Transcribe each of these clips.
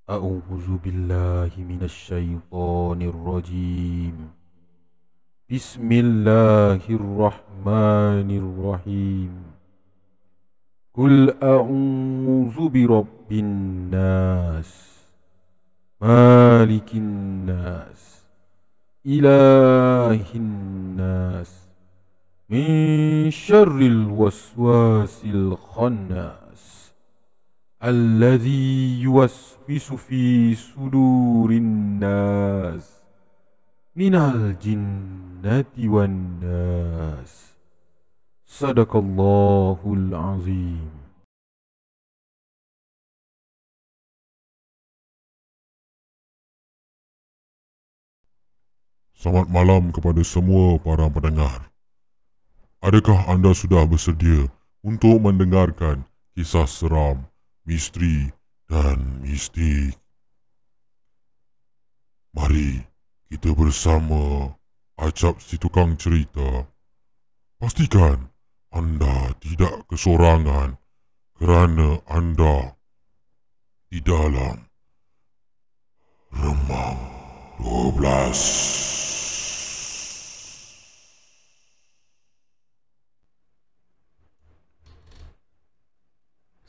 أعوذ بالله من الشيطان الرجيم. بسم الله الرحمن الرحيم. قل أعوذ برب الناس، مالك الناس، إله الناس، من شر الوسواس الخناس الذي يوسوس في صدور الناس من الجنة والناس. صدق الله العظيم. Selamat malam kepada semua para pendengar. Adakah anda sudah bersedia untuk mendengarkan kisah seram, misteri dan mistik? Mari kita bersama Acap si tukang cerita. Pastikan anda tidak kesorangan kerana anda di dalam Remang 12.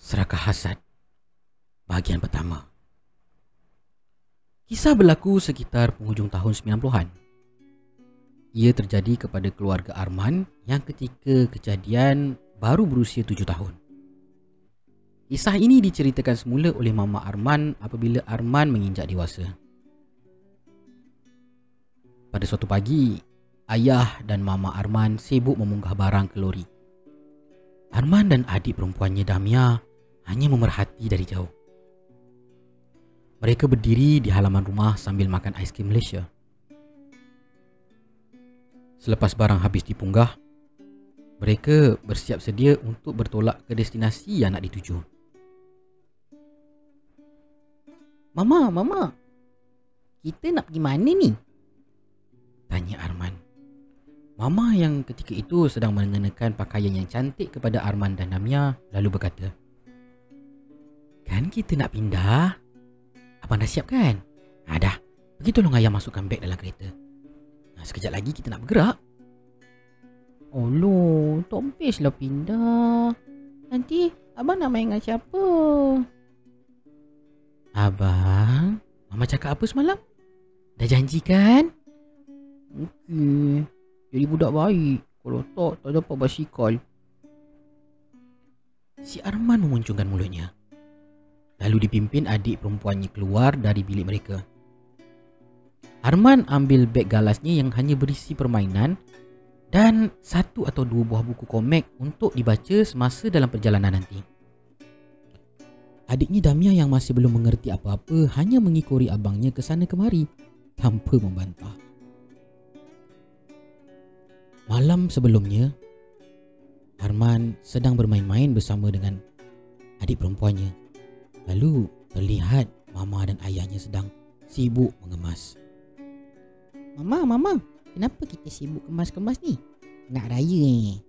Serakah Hasad, bahagian pertama. Kisah berlaku sekitar penghujung tahun 90-an. Ia terjadi kepada keluarga Arman yang ketika kejadian baru berusia 7 tahun. Kisah ini diceritakan semula oleh Mama Arman apabila Arman menginjak dewasa. Pada suatu pagi, ayah dan Mama Arman sibuk memunggah barang ke lori. Arman dan adik perempuannya Damia hanya memerhati dari jauh. Mereka berdiri di halaman rumah sambil makan aiskrim Malaysia. Selepas barang habis dipunggah, mereka bersiap sedia untuk bertolak ke destinasi yang nak dituju. Mama, kita nak pergi mana ni? Tanya Arman. Mama yang ketika itu sedang mengenakan pakaian yang cantik kepada Arman dan Damia lalu berkata, "Kan kita nak pindah? Abang dah siap kan? Dah. Pergi tolong ayah masukkan beg dalam kereta. Sekejap lagi kita nak bergerak." "Oloh, tak bestlah pindah. Nanti abang nak main dengan siapa?" "Abang, Mama cakap apa semalam? Dah janji kan?" "Okey, jadi budak baik. Kalau tak dapat basikal." Si Arman memuncungkan mulutnya. Lalu dipimpin adik perempuannya keluar dari bilik mereka. Arman ambil beg galasnya yang hanya berisi permainan dan 1 atau 2 buah buku komik untuk dibaca semasa dalam perjalanan nanti. Adiknya Damia yang masih belum mengerti apa-apa hanya mengikori abangnya ke sana kemari tanpa membantah. Malam sebelumnya, Arman sedang bermain-main bersama dengan adik perempuannya. Lalu terlihat Mama dan ayahnya sedang sibuk mengemas. Mama, kenapa kita sibuk kemas-kemas ni? Nak raya ni?"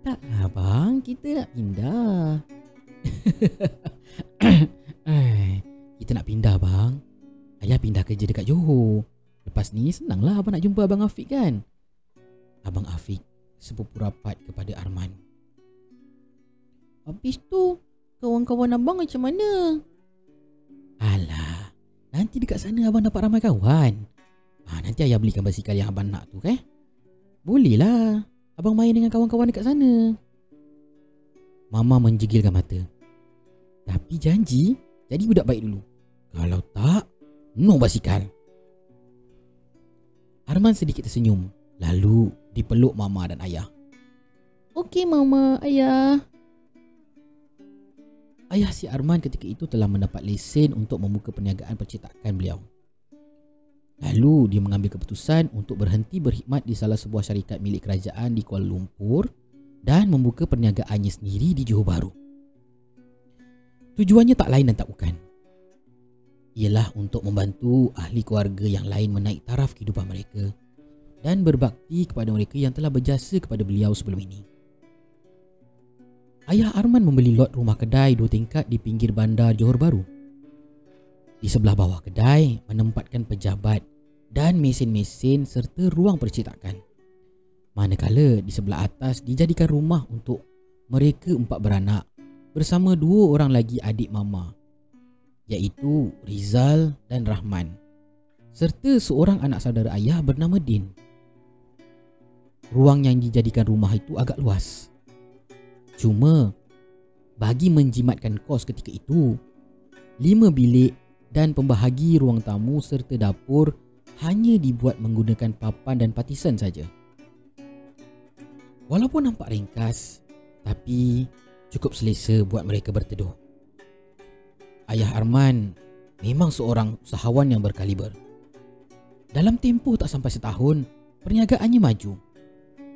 "Taklah bang, kita nak pindah." "Kita nak pindah bang. Ayah pindah kerja dekat Johor. Lepas ni senanglah abang nak jumpa Abang Afiq kan?" Abang Afiq sepupu rapat kepada Arman. "Habis tu kawan-kawan abang macam mana?" "Alah, nanti dekat sana abang dapat ramai kawan. Nanti ayah belikan basikal yang abang nak tu kan? Bolehlah abang main dengan kawan-kawan dekat sana." Mama menjegilkan mata. "Tapi janji jadi budak baik dulu. Kalau tak, no basikal." Arman sedikit tersenyum, lalu dipeluk Mama dan ayah. "Okey Mama, ayah." Ayah si Arman ketika itu telah mendapat lesen untuk membuka perniagaan percetakan beliau. Lalu dia mengambil keputusan untuk berhenti berkhidmat di salah sebuah syarikat milik kerajaan di Kuala Lumpur dan membuka perniagaannya sendiri di Johor Bahru. Tujuannya tak lain dan tak bukan, ialah untuk membantu ahli keluarga yang lain menaik taraf kehidupan mereka dan berbakti kepada mereka yang telah berjasa kepada beliau sebelum ini. Ayah Arman membeli lot rumah kedai 2 tingkat di pinggir bandar Johor Bahru. Di sebelah bawah kedai menempatkan pejabat dan mesin-mesin serta ruang percetakan. Manakala di sebelah atas dijadikan rumah untuk mereka 4 beranak bersama 2 orang lagi adik mama, iaitu Rizal dan Rahman, serta seorang anak saudara ayah bernama Din. Ruang yang dijadikan rumah itu agak luas. Cuma bagi menjimatkan kos ketika itu, 5 bilik dan pembahagi ruang tamu serta dapur hanya dibuat menggunakan papan dan partisan saja. Walaupun nampak ringkas, tapi cukup selesa buat mereka berteduh. Ayah Arman memang seorang usahawan yang berkaliber. Dalam tempoh tak sampai setahun, perniagaannya maju.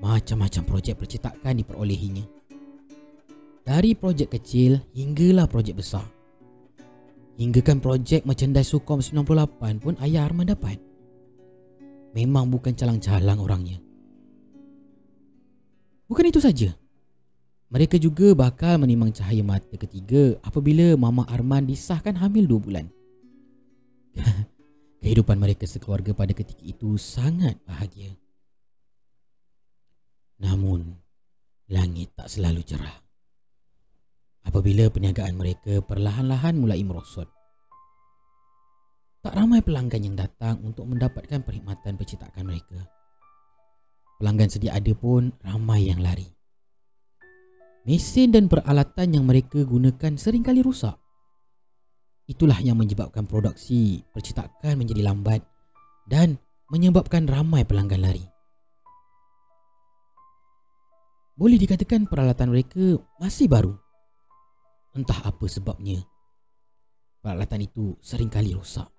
Macam-macam projek percetakan diperolehinya. Dari projek kecil hinggalah projek besar. Hinggakan projek merchandise Sukom 98 pun ayah Arman dapat. Memang bukan calang-calang orangnya. Bukan itu saja. Mereka juga bakal menimang cahaya mata ketiga apabila Mama Arman disahkan hamil 2 bulan. Kehidupan mereka sekeluarga pada ketika itu sangat bahagia. Namun, langit tak selalu cerah. Apabila perniagaan mereka perlahan-lahan mulai merosot. Tak ramai pelanggan yang datang untuk mendapatkan perkhidmatan percetakan mereka. Pelanggan sedia ada pun ramai yang lari. Mesin dan peralatan yang mereka gunakan seringkali rusak. Itulah yang menyebabkan produksi percetakan menjadi lambat dan menyebabkan ramai pelanggan lari. Boleh dikatakan peralatan mereka masih baru. Entah apa sebabnya, peralatan itu seringkali rosak.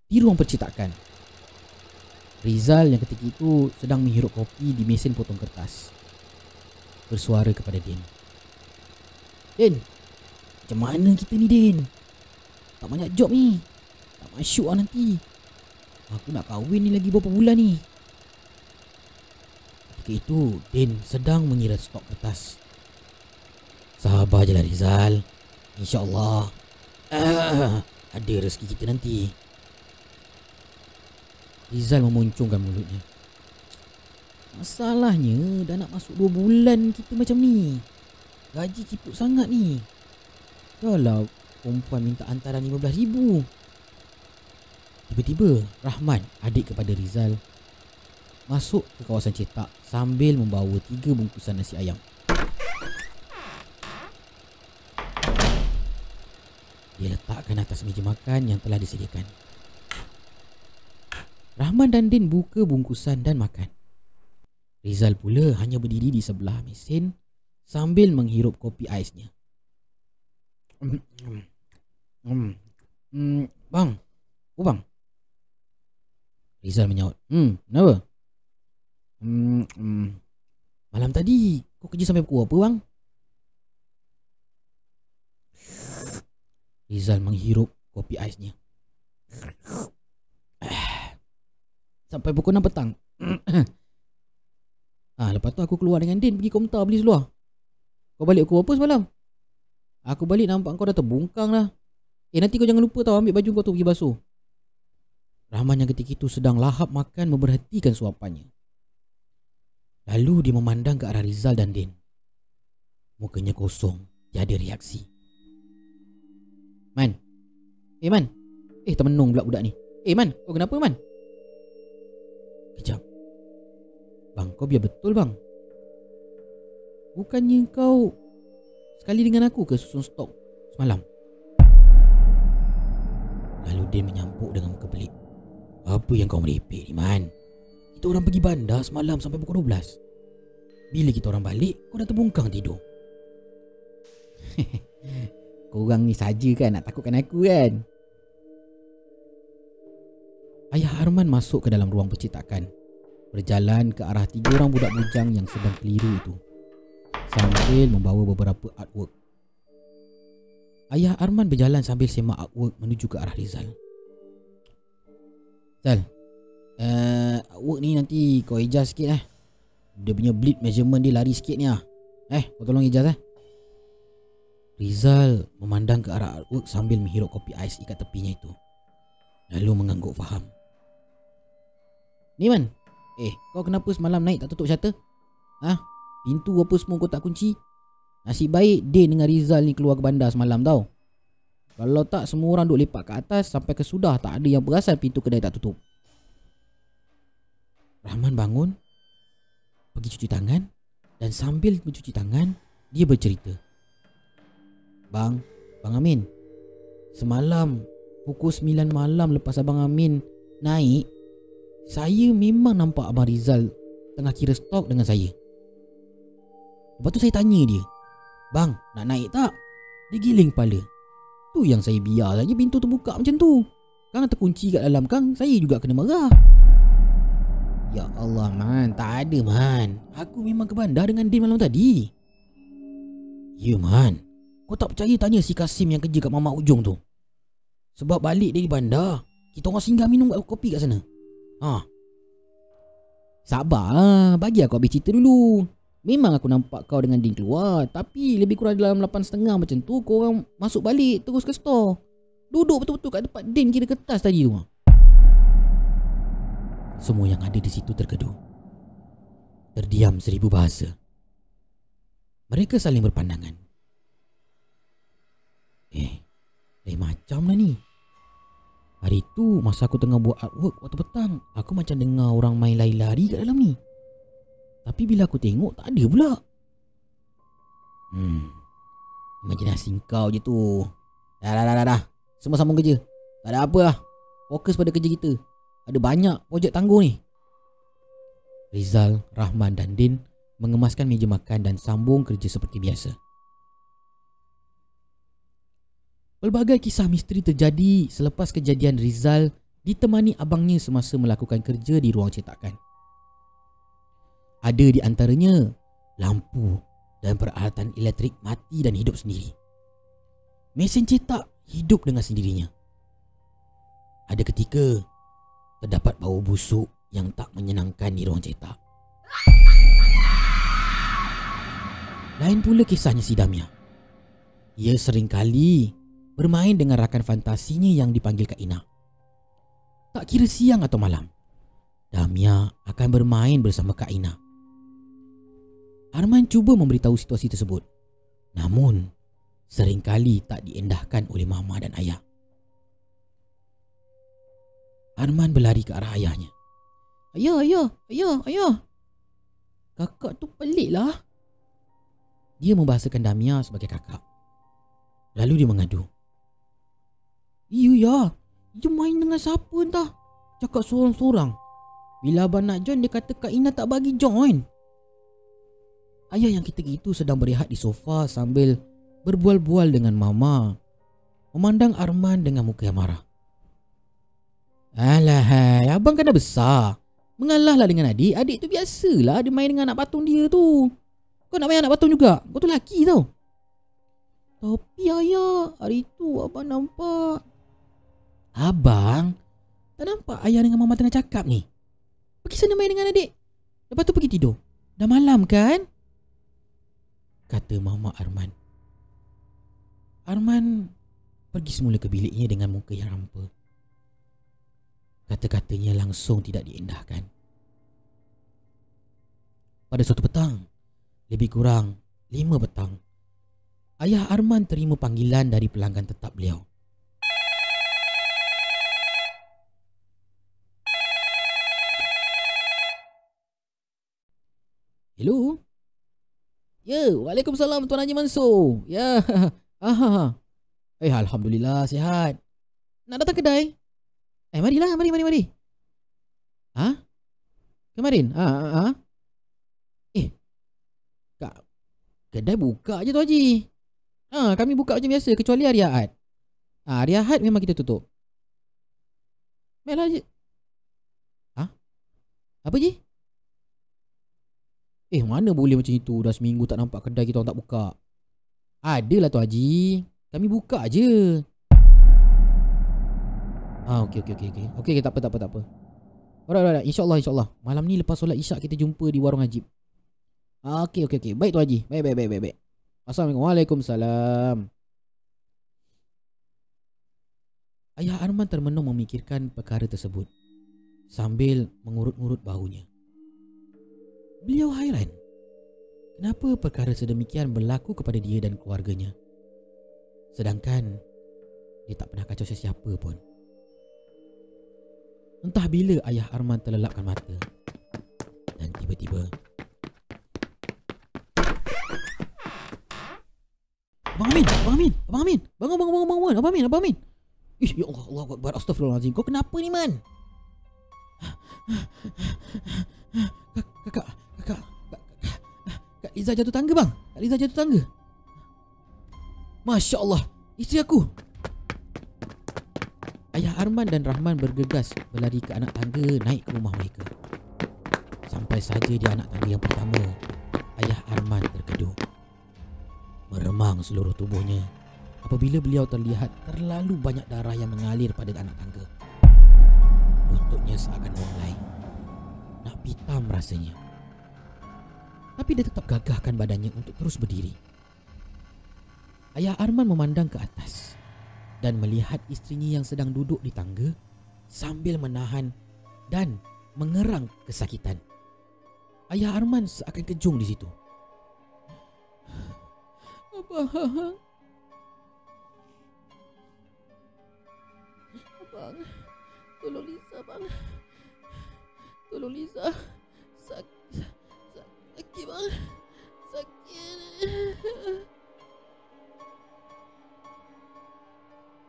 Di ruang percetakan, Rizal yang ketika itu sedang menghirup kopi di mesin potong kertas bersuara kepada Din. Din, macam mana kita ni Din? Tak banyak job ni. Tak masuk lah nanti. Aku nak kahwin ni lagi berapa bulan ni. Ketika itu Din sedang mengira stok kertas. Sabar je lah Rizal. InsyaAllah ada rezeki kita nanti. Rizal memuncungkan mulutnya. Masalahnya dah nak masuk 2 bulan kita macam ni. Gaji ciput sangat ni. Dah lah perempuan minta hantaran 15,000. Tiba-tiba Rahman, adik kepada Rizal, masuk ke kawasan cetak sambil membawa 3 bungkusan nasi ayam. Dia letakkan atas meja makan yang telah disediakan. Rahman dan Din buka bungkusan dan makan. Rizal pula hanya berdiri di sebelah mesin sambil menghirup kopi aisnya. Bang, bang. Rizal menyahut. Kenapa? Malam tadi kau kerja sampai pukul apa bang? Rizal menghirup kopi aisnya. Sampai pukul 6 petang. Lepas tu aku keluar dengan Din pergi Komtar beli seluar. Kau balik pukul apa semalam? Aku balik nampak kau dah terbungkang dah. Nanti kau jangan lupa tau ambil baju kau tu pergi basuh. Rahman yang ketika itu sedang lahap makan memperhatikan suapannya. Lalu dia memandang ke arah Rizal dan Din. Mukanya kosong, tiada reaksi. Man. Man. Termenung pula budak ni. Man, kau kenapa Man? Kejap. Bang, kau biar betul bang. Bukannya kau sekali dengan aku ke susun stok semalam? Lalu dia menyampuk dengan muka pelik. Apa yang kau merepek ni Man? Kita orang pergi bandar semalam sampai pukul 12. Bila kita orang balik, kau dah terbungkang tidur. Korang ni saja kan nak takutkan aku kan? Ayah Arman masuk ke dalam ruang percetakan, berjalan ke arah 3 orang budak bujang yang sedang keliru itu, sambil membawa beberapa artwork. Ayah Arman berjalan sambil semak artwork menuju ke arah Rizal. Rizal, artwork ni nanti kau adjust sikit Dia punya bleed measurement dia lari sikit ni Kau tolong Ijaz Rizal memandang ke arah artwork sambil menghirup kopi ais ikat tepinya itu. Lalu mengangguk faham. Ni Man, kau kenapa semalam naik tak tutup shutter? Pintu apa semua kau tak kunci? Nasib baik Din dengan Rizal ni keluar ke bandar semalam tau. Kalau tak semua orang duk lepak ke atas sampai ke sudah tak ada yang perasan pintu kedai tak tutup. Rahman bangun, pergi cuci tangan, dan sambil mencuci tangan, dia bercerita. Bang Amin, semalam pukul 9 malam lepas Abang Amin naik, saya memang nampak Abang Rizal tengah kira stok dengan saya. Lepas tu saya tanya dia, Bang, nak naik tak? Dia giling kepala. Tu yang saya biar saja pintu terbuka macam tu. Kang terkunci kat dalam, Kang saya juga kena marah. Ya Allah Man, tak ada Man. Aku memang ke bandar dengan Din malam tadi. Ya Man, kau tak percaya tanya si Kasim yang kerja kat Mamak Ujung tu. Sebab balik dari bandar, kita orang singgah minum kopi kat sana. Sabar, bagi aku habis cerita dulu. Memang aku nampak kau dengan Din keluar, tapi lebih kurang dalam 8.30 macam tu korang masuk balik terus ke store. Duduk betul-betul kat tempat Din kira kertas tadi tu. Semua yang ada di situ terkedu. Terdiam 1000 bahasa. Mereka saling berpandangan. Lain macam lah ni. Hari tu masa aku tengah buat artwork waktu petang, aku macam dengar orang main lari-lari kat dalam ni. Tapi bila aku tengok tak ada pula. Imajinasi kau je tu. Dah. Semua sambung kerja. Tak ada apa lah. Fokus pada kerja kita. Ada banyak projek tangguh ni. Rizal, Rahman dan Din mengemaskan meja makan dan sambung kerja seperti biasa. Pelbagai kisah misteri terjadi selepas kejadian Rizal ditemani abangnya semasa melakukan kerja di ruang cetakan. Ada di antaranya lampu dan peralatan elektrik mati dan hidup sendiri. Mesin cetak hidup dengan sendirinya. Ada ketika terdapat bau busuk yang tak menyenangkan di ruang cetak. Lain pula kisahnya si Damia. Ia seringkali bermain dengan rakan fantasinya yang dipanggil Kak Ina. Tak kira siang atau malam, Damia akan bermain bersama Kak Ina. Arman cuba memberitahu situasi tersebut, namun seringkali tak diendahkan oleh mama dan ayah. Arman berlari ke arah ayahnya. Ayah. Kakak tu pelik lah. Dia membahasakan Damia sebagai kakak. Lalu dia mengadu. Ya, dia main dengan siapa entah. Cakap sorang-sorang. Bila abang nak join, dia kata Kak Ina tak bagi join. Ayah yang ketika itu sedang berehat di sofa sambil berbual-bual dengan mama, memandang Arman dengan muka yang marah. Alah, abang kan dah besar. Mengalahlah dengan adik. Adik tu biasalah dia main dengan anak patung dia tu. Kau nak main anak patung juga? Kau tu lelaki tau. Tapi ayah, hari tu abang nampak. Abang tak nampak ayah dengan mama tengah cakap ni? Pergi sana main dengan adik, lepas tu pergi tidur. Dah malam kan? Kata mama Arman. Arman pergi semula ke biliknya dengan muka yang hampa. Kata-katanya langsung tidak diendahkan. Pada suatu petang, lebih kurang 5 petang, ayah Arman terima panggilan dari pelanggan tetap beliau. Hello? Ya, waalaikumsalam Tuan Haji Mansur. Ya. Alhamdulillah sihat. Nak datang kedai? Marilah, mari. Kemarin? Kak, kedai buka je Tuan Haji. Kami buka macam biasa kecuali hari Ahad. Hari Ahad memang kita tutup. Baiklah je. Apa je? Mana boleh macam itu. Dah seminggu tak nampak kedai kita orang tak buka. Adalah Tuan Haji, kami buka je. Okey, tak apa. Alright. InsyaAllah. Malam ni lepas solat isyak kita jumpa di warung Ajib. Okey. Baik Tuan Haji. Baik. Assalamualaikum. Waalaikumsalam. Ayah Arman termenung memikirkan perkara tersebut sambil mengurut-urut bahunya. Beliau hairan. Kenapa perkara sedemikian berlaku kepada dia dan keluarganya? Sedangkan dia tak pernah kacau sesiapa pun. Entah bila ayah Arman terlelapkan mata dan tiba-tiba Abang Amin. Bangun. Abang Amin. Ish, ya Allah, Allahu Akbar, astagfirullahaladzim. Kau kenapa ni, Man? Kakak Liza jatuh tangga, bang. Kak Liza jatuh tangga. Masya Allah, isteri aku. Ayah Arman dan Rahman bergegas berlari ke anak tangga naik ke rumah mereka. Sampai saja di anak tangga yang pertama, ayah Arman terkedut. Meremang seluruh tubuhnya apabila beliau terlihat terlalu banyak darah yang mengalir pada anak tangga. Lututnya seakan memelai. Nak pitam rasanya. Tapi dia tetap gagahkan badannya untuk terus berdiri. Ayah Arman memandang ke atas dan melihat isterinya yang sedang duduk di tangga sambil menahan dan mengerang kesakitan. Ayah Arman seakan kejung di situ. Abang, tolong Liza, bang. Tolong Liza. Sakit, bang. Sakit.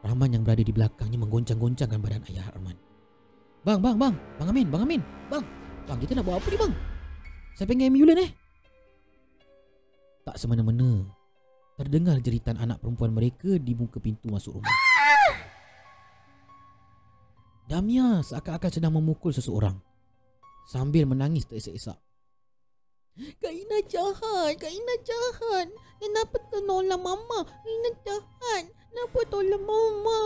Rahman yang berada di belakangnya menggoncang-goncangkan badan ayah Arman. Bang Amin. Bang, kita nak buat apa ni, bang? Saya panggil ambulan Tak semena-mena terdengar jeritan anak perempuan mereka di muka pintu masuk rumah. Damia seakan-akan sedang memukul seseorang sambil menangis teresak-esak. Kak Ina jahat. Kenapa tolong Mama? Ina jahat. Kenapa tolong Mama?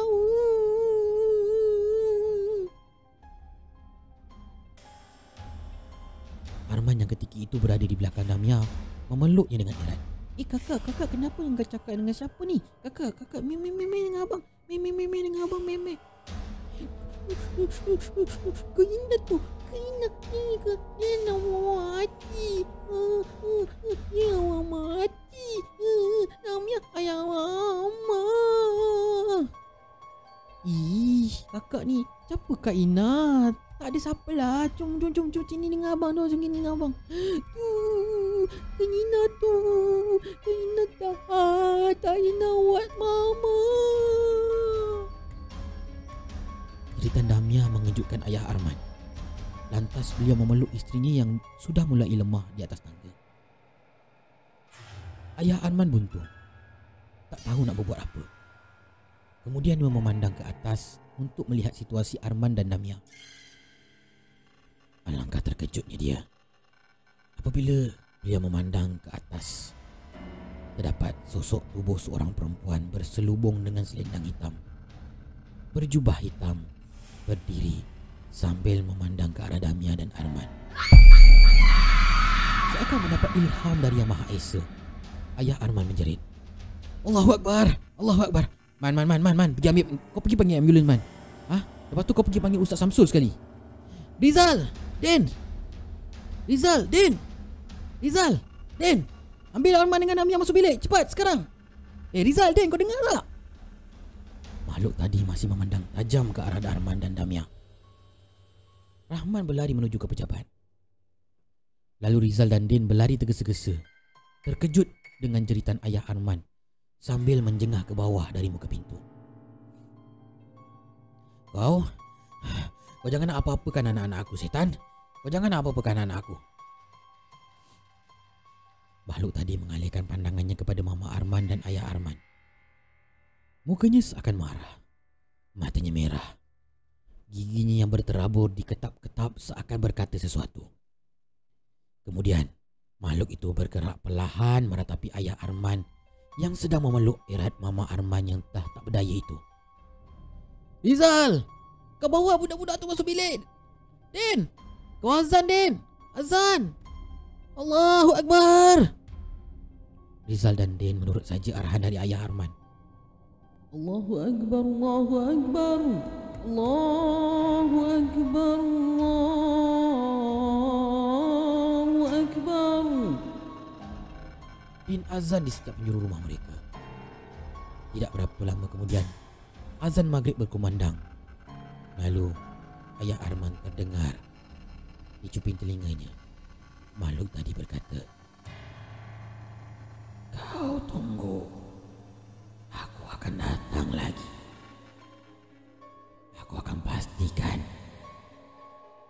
Arman yang ketika itu berada di belakang Damia memeluknya dengan erat. Kakak, kenapa engkau cakap dengan siapa ni? Kakak, meme dengan abang. Meme dengan abang, meme. Kena tu. Kena mati. Dia mati. Namanya ayah mama. Ih, kakak ni siapa Kak Ina? Tak ada siapa lah. Jom sini dengan abang. Sini dengan abang. Kena tu. Kena tahan. Tak Ina buat mama. Jeritan Damia mengejutkan ayah Arman. Lantas beliau memeluk isterinya yang sudah mulai lemah di atas tangga. Ayah Arman buntu. Tak tahu nak berbuat apa. Kemudian dia memandang ke atas untuk melihat situasi Arman dan Damia. Alangkah terkejutnya dia apabila beliau memandang ke atas. Terdapat sosok tubuh seorang perempuan berselubung dengan selendang hitam, berjubah hitam, berdiri sambil memandang ke arah Damia dan Arman. Seakan mendapat ilham dari Yang Maha Esa, ayah Arman menjerit. Allahu Akbar. Man, kau pergi panggil ambulans, Man. Lepas tu kau pergi panggil Ustaz Samsul sekali. Rizal, Den. Ambil Arman dengan Damia masuk bilik. Cepat sekarang. Rizal, Den, kau dengar tak? Makhluk tadi masih memandang tajam ke arah Arman dan Damia. Rahman berlari menuju ke pejabat. Lalu Rizal dan Din berlari tergesa-gesa, terkejut dengan jeritan ayah Arman sambil menjengah ke bawah dari muka pintu. Kau jangan nak apa-apakan anak-anak aku, setan. Kau jangan nak apa-apakan anak aku. Makhluk tadi mengalihkan pandangannya kepada Mama Arman dan Ayah Arman. Mukanya seakan marah. Matanya merah. Giginya yang berterabur diketap-ketap seakan berkata sesuatu. Kemudian, makhluk itu bergerak perlahan meratapi Ayah Arman yang sedang memeluk erat Mama Arman yang tak berdaya itu. Rizal! Kau bawa budak-budak tu masuk bilik! Din! Kau azan, Din! Azan! Allahu Akbar. Rizal dan Din menurut saja arahan dari ayah Arman. Allahu Akbar, Allahu Akbar, Allahu Akbar, Allahu Akbar. Din azan di setiap penjuru rumah mereka. Tidak berapa lama kemudian, azan maghrib berkumandang. Lalu ayah Arman terdengar di cuping telinganya makhluk tadi berkata, "Kau tunggu, aku akan datang lagi. Aku akan pastikan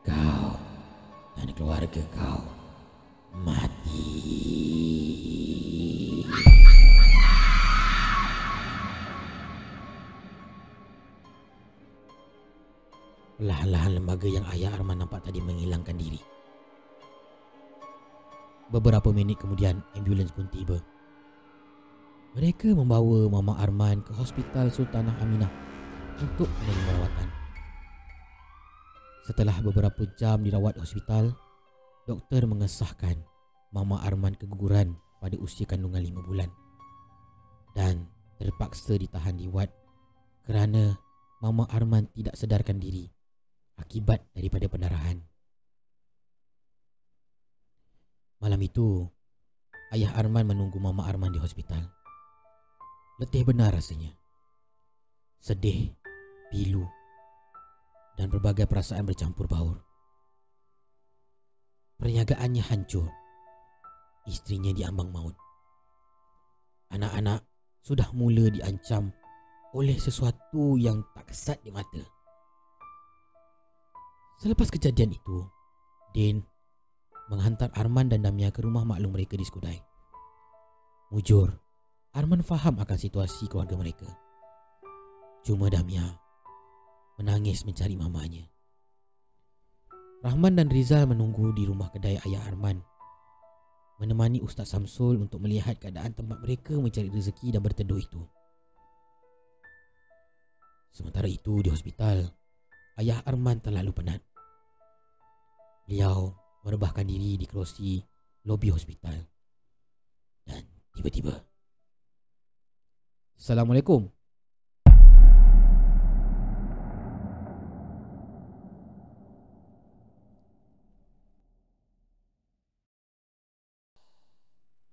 kau dan keluarga kau mati." Perlahan-lahan lembaga yang ayah Arman nampak tadi menghilangkan diri. Beberapa minit kemudian ambulans pun tiba. Mereka membawa Mama Arman ke Hospital Sultanah Aminah untuk menerima perawatan. Setelah beberapa jam dirawat di hospital, doktor mengesahkan Mama Arman keguguran pada usia kandungan 5 bulan dan terpaksa ditahan di ward kerana Mama Arman tidak sedarkan diri akibat daripada pendarahan. Malam itu, ayah Arman menunggu Mama Arman di hospital. Letih benar rasanya. Sedih, pilu, dan berbagai perasaan bercampur baur. Perniagaannya hancur. Istrinya diambang maut. Anak-anak sudah mula diancam oleh sesuatu yang tak kesat di mata. Selepas kejadian itu, Din menghantar Arman dan Damia ke rumah maklum mereka di Skudai. Mujur, Arman faham akan situasi keluarga mereka. Cuma Damia menangis mencari mamanya. Rahman dan Rizal menunggu di rumah kedai ayah Arman, menemani Ustaz Samsul untuk melihat keadaan tempat mereka mencari rezeki dan berteduh itu. Sementara itu di hospital, ayah Arman terlalu penat. Beliau merebahkan diri di kerusi lobi hospital. Dan tiba-tiba, Assalamualaikum.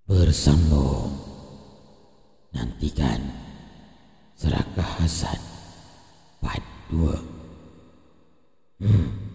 Bersambung. Nantikan Serakah Hasan part 2.